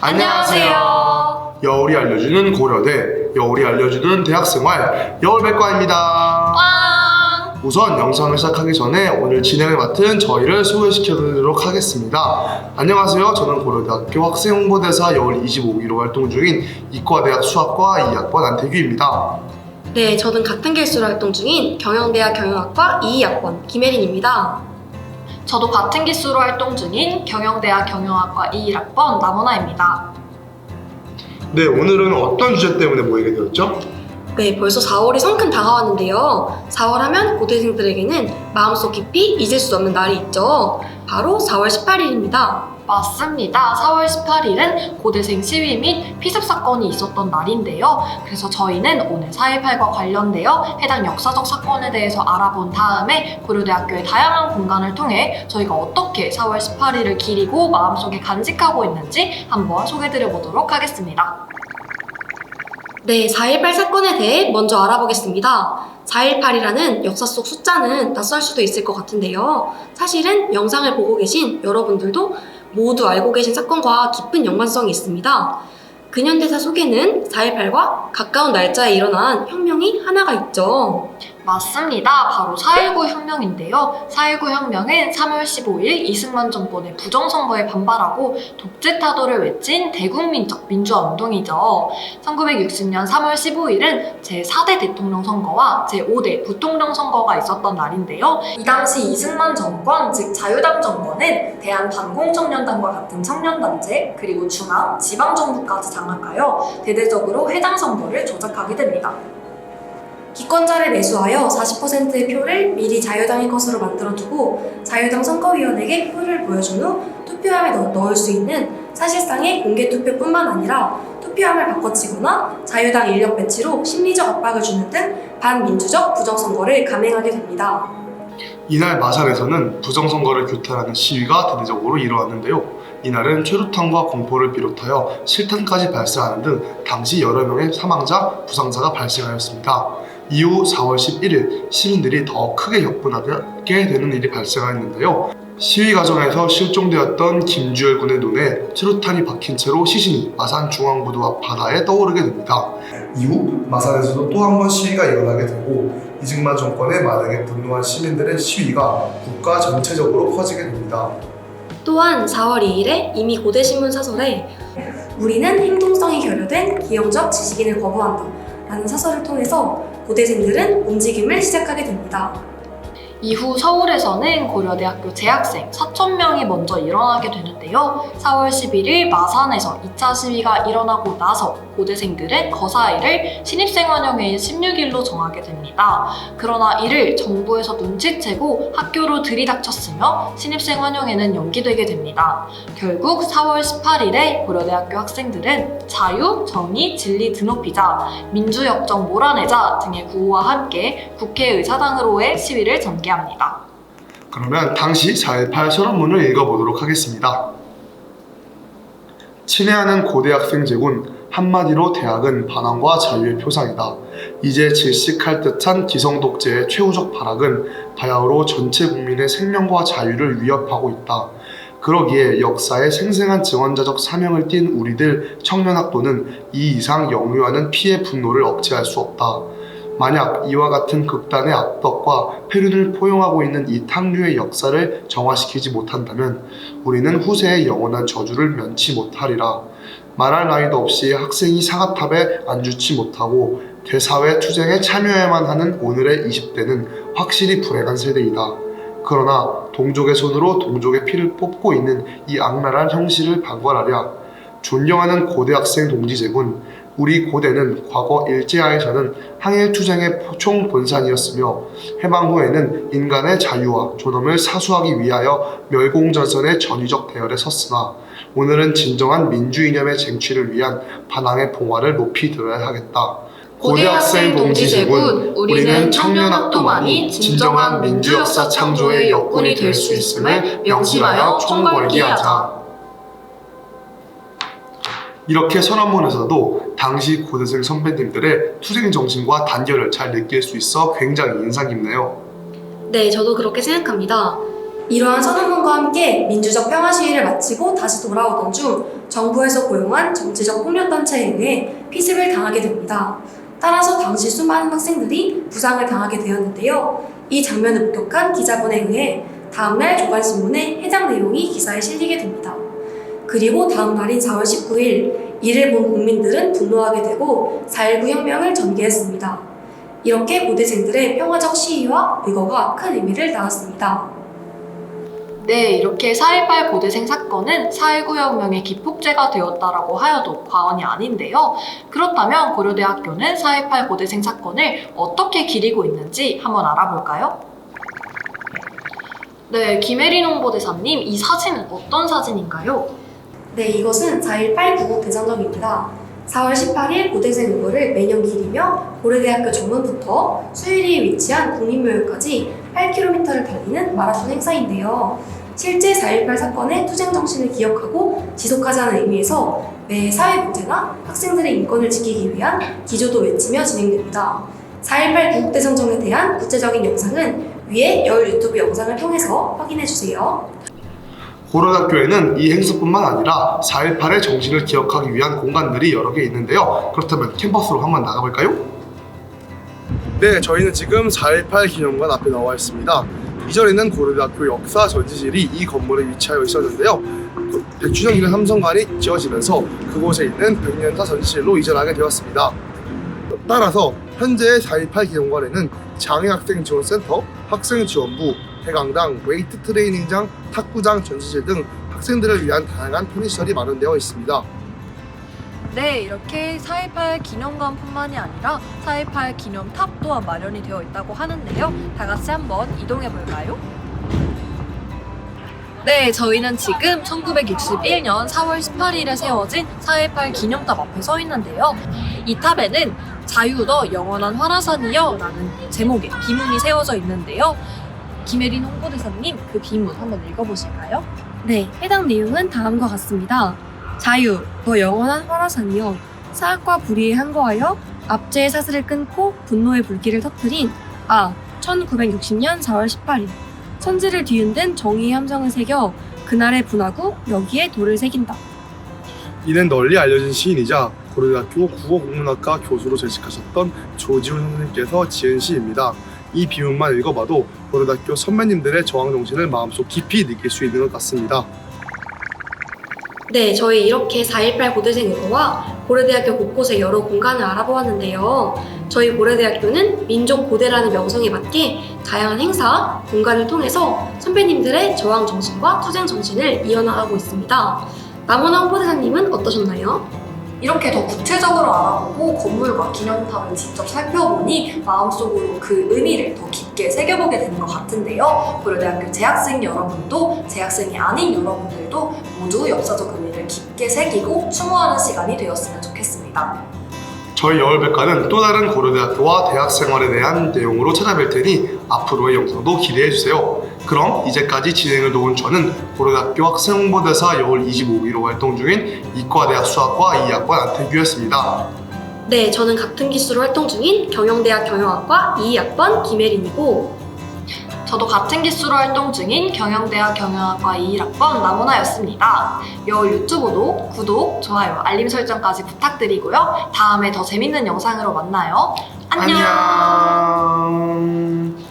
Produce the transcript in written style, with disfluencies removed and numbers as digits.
안녕하세요. 여울이 알려주는 고려대, 여울이 알려주는 대학생활, 여울백과입니다. 빵! 우선 영상을 시작하기 전에 오늘 진행을 맡은 저희를 소개시켜드리도록 하겠습니다. 안녕하세요. 저는 고려대학교 학생홍보대사 여울 25기로 활동 중인 이과대학 수학과 2학번 안태규입니다. 네, 저는 같은 길수로 활동 중인 경영대학 경영학과 22학번 김혜린입니다. 저도 같은 기수로 활동 중인 경영대학 경영학과 21학번 남은아입니다. 네, 오늘은 어떤 주제 때문에 모이게 되었죠? 네, 벌써 4월이 성큼 다가왔는데요. 4월 하면 고대생들에게는 마음속 깊이 잊을 수 없는 날이 있죠. 바로 4월 18일입니다. 맞습니다. 4월 18일은 고대생 시위 및 피습 사건이 있었던 날인데요. 그래서 저희는 오늘 4.18과 관련되어 해당 역사적 사건에 대해서 알아본 다음에 고려대학교의 다양한 공간을 통해 저희가 어떻게 4월 18일을 기리고 마음속에 간직하고 있는지 한번 소개드려보도록 하겠습니다. 네, 4.18 사건에 대해 먼저 알아보겠습니다. 4.18이라는 역사 속 숫자는 낯설 수도 있을 것 같은데요. 사실은 영상을 보고 계신 여러분들도 모두 알고 계신 사건과 깊은 연관성이 있습니다. 근현대사 속에는 4.18과 가까운 날짜에 일어난 혁명이 하나가 있죠. 맞습니다. 바로 4.19 혁명인데요. 4.19 혁명은 3월 15일 이승만 정권의 부정선거에 반발하고 독재 타도를 외친 대국민적 민주화운동이죠. 1960년 3월 15일은 제4대 대통령 선거와 제5대 부통령 선거가 있었던 날인데요. 이 당시 이승만 정권, 즉 자유당 정권은 대한반공청년단과 같은 청년단체, 그리고 중앙, 지방정부까지 장악하여 대대적으로 해당 선거를 조작하게 됩니다. 기권자를 매수하여 40%의 표를 미리 자유당의 것으로 만들어두고 자유당 선거위원에게 표를 보여준 후 투표함에 넣을 수 있는 사실상의 공개투표뿐만 아니라 투표함을 바꿔치거나 자유당 인력 배치로 심리적 압박을 주는 등 반민주적 부정선거를 감행하게 됩니다. 이날 마산에서는 부정선거를 규탄하는 시위가 대대적으로 일어났는데요. 이날은 최루탄과 공포를 비롯하여 실탄까지 발사하는 등 당시 여러 명의 사망자, 부상자가 발생하였습니다. 이후 4월 11일 시민들이 더 크게 격분하게 되는 일이 발생하였는데요. 시위 과정에서 실종되었던 김주열 군의 눈에 최루탄이 박힌 채로 시신이 마산 중앙부두 앞 바다에 떠오르게 됩니다. 이후 마산에서도 또 한 번 시위가 일어나게 되고 이승만 정권에 만약에 분노한 시민들의 시위가 국가 전체적으로 퍼지게 됩니다. 또한 4월 2일에 이미 고대신문 사설에 우리는 행동성이 결여된 기형적 지식인을 거부한다 라는 사설을 통해서 고대생들은 움직임을 시작하게 됩니다. 이후 서울에서는 고려대학교 재학생 4,000명이 먼저 일어나게 되는데요. 4월 11일 마산에서 2차 시위가 일어나고 나서 고대생들은 거사일을 신입생환영회의 16일로 정하게 됩니다. 그러나 이를 정부에서 눈치채고 학교로 들이닥쳤으며 신입생환영회는 연기되게 됩니다. 결국 4월 18일에 고려대학교 학생들은 자유, 정의, 진리 드높이자, 민주역정 몰아내자 등의 구호와 함께 국회의사당으로의 시위를 전개합니다. 그러면 당시 4.18 선언문을 읽어보도록 하겠습니다. 친애하는 고대학생 제군, 한마디로 대학은 반환과 자유의 표상이다. 이제 질식할 듯한 기성독재의 최후적 발악은 바야흐로 전체 국민의 생명과 자유를 위협하고 있다. 그러기에 역사의 생생한 증언자적 사명을 띤 우리들 청년학도는 이 이상 역류하는 피해 분노를 억제할 수 없다. 만약 이와 같은 극단의 악덕과 폐륜을 포용하고 있는 이 탕류의 역사를 정화시키지 못한다면 우리는 후세의 영원한 저주를 면치 못하리라. 말할 나위도 없이 학생이 사과탑에 안주치 못하고 대사회 투쟁에 참여해야만 하는 오늘의 20대는 확실히 불행한 세대이다. 그러나 동족의 손으로 동족의 피를 뽑고 있는 이 악랄한 형실을 방관하랴. 존경하는 고대학생 동지제군, 우리 고대는 과거 일제하에서는 항일투쟁의 총본산이었으며 해방 후에는 인간의 자유와 존엄을 사수하기 위하여 멸공전선의 전위적 대열에 섰으나 오늘은 진정한 민주이념의 쟁취를 위한 반항의 봉화를 높이 들어야 하겠다. 고대학생 동지제군, 우리는 청년학도만이 진정한 민주역사 창조의 역군이 될 수 있음을 명심하여 총궐기하자. 이렇게 선언문에서도 당시 고대생 선배님들의 투쟁 정신과 단결을 잘 느낄 수 있어 굉장히 인상 깊네요. 네, 저도 그렇게 생각합니다. 이러한 선언문과 함께 민주적 평화 시위를 마치고 다시 돌아오던 중 정부에서 고용한 정치적 폭력단체에 의해 피습을 당하게 됩니다. 따라서 당시 수많은 학생들이 부상을 당하게 되었는데요. 이 장면을 목격한 기자분에 의해 다음날 조간신문에 해당 내용이 기사에 실리게 됩니다. 그리고 다음 날인 4월 19일 이를 본 국민들은 분노하게 되고 4.19 혁명을 전개했습니다. 이렇게 고대생들의 평화적 시위와 의거가 큰 의미를 낳았습니다. 네, 이렇게 4.18 고대생 사건은 4.19 혁명의 기폭제가 되었다라고 하여도 과언이 아닌데요. 그렇다면 고려대학교는 4.18 고대생 사건을 어떻게 기리고 있는지 한번 알아볼까요? 네, 김혜린 홍보대사님, 이 사진은 어떤 사진인가요? 네, 이것은 4.18 구국대장정입니다. 4월 18일 고대생 의거를 매년 기리며 고려대학교 정문부터 수유리에 위치한 국립묘역까지 8km를 달리는 마라톤 행사인데요. 실제 4.18 사건의 투쟁 정신을 기억하고 지속하자는 의미에서 매 사회 문제나 학생들의 인권을 지키기 위한 기조도 외치며 진행됩니다. 4.18 구국대장정에 대한 구체적인 영상은 위에 열 유튜브 영상을 통해서 확인해주세요. 고려대학교에는 이 행사뿐만 아니라 4.18의 정신을 기억하기 위한 공간들이 여러 개 있는데요. 그렇다면 캠퍼스로 한번 나가볼까요? 네, 저희는 지금 4.18 기념관 앞에 나와 있습니다. 이전에는 고려대학교 역사 전시실이 이 건물에 위치하여 있었는데요. 100주년 기념 삼성관이 지어지면서 그곳에 있는 100년차 전시실로 이전하게 되었습니다. 따라서 현재 4.18 기념관에는 장애학생지원센터, 학생지원부, 해강당, 웨이트 트레이닝장, 탁구장, 전시실 등 학생들을 위한 다양한 편의시설이 마련되어 있습니다. 네, 이렇게 4.18 기념관뿐만이 아니라 4.18 기념탑 또한 마련이 되어 있다고 하는데요. 다 같이 한번 이동해 볼까요? 네, 저희는 지금 1961년 4월 18일에 세워진 4.18 기념탑 앞에 서 있는데요. 이 탑에는 자유더 영원한 화라산이여 라는 제목의 비문이 세워져 있는데요. 김혜린 홍보대사님, 그 비문 한번 읽어보실까요? 네, 해당 내용은 다음과 같습니다. 자유, 너 영원한 화라산이여, 사악과 불의에 항거하여 압제의 사슬을 끊고 분노의 불길을 터뜨린 1960년 4월 18일 천지를 뒤흔든 정의의 함정을 새겨 그날의 분하고 여기에 돌을 새긴다. 이는 널리 알려진 시인이자 고려대학교 국어국문학과 교수로 재직하셨던 조지훈 선생님께서 지은 시입니다. 이 비문만 읽어봐도 고려대학교 선배님들의 저항 정신을 마음속 깊이 느낄 수 있는 것 같습니다. 네, 저희 이렇게 4.18 고대생 의거와 고려대학교 곳곳의 여러 공간을 알아보았는데요. 저희 고려대학교는 민족 고대라는 명성에 맞게 다양한 행사, 공간을 통해서 선배님들의 저항 정신과 투쟁 정신을 이어나가고 있습니다. 남원아 홍보대사님은 어떠셨나요? 이렇게 더 구체적으로 알아보고 건물과 기념탑을 직접 살펴보니 마음속으로 그 의미를 더 깊게 새겨보게 되는 것 같은데요. 고려대학교 재학생 여러분도 재학생이 아닌 여러분들도 모두 역사적 의미를 깊게 새기고 추모하는 시간이 되었으면 좋겠습니다. 저희 여울백과는 또 다른 고려대학교와 대학생활에 대한 내용으로 찾아뵐 테니 앞으로의 영상도 기대해주세요. 그럼 이제까지 진행을 도운 저는 고려대학교 학생홍보대사 여울 25기로 활동 중인 이과대학 수학과 2학번 안태규였습니다. 네, 저는 같은 기수로 활동 중인 경영대학 경영학과 2학번 김혜린이고, 저도 같은 기수로 활동 중인 경영대학 경영학과 21학번 남은아였습니다. 여울 유튜브도 구독, 좋아요, 알림 설정까지 부탁드리고요. 다음에 더 재밌는 영상으로 만나요. 안녕. 안녕.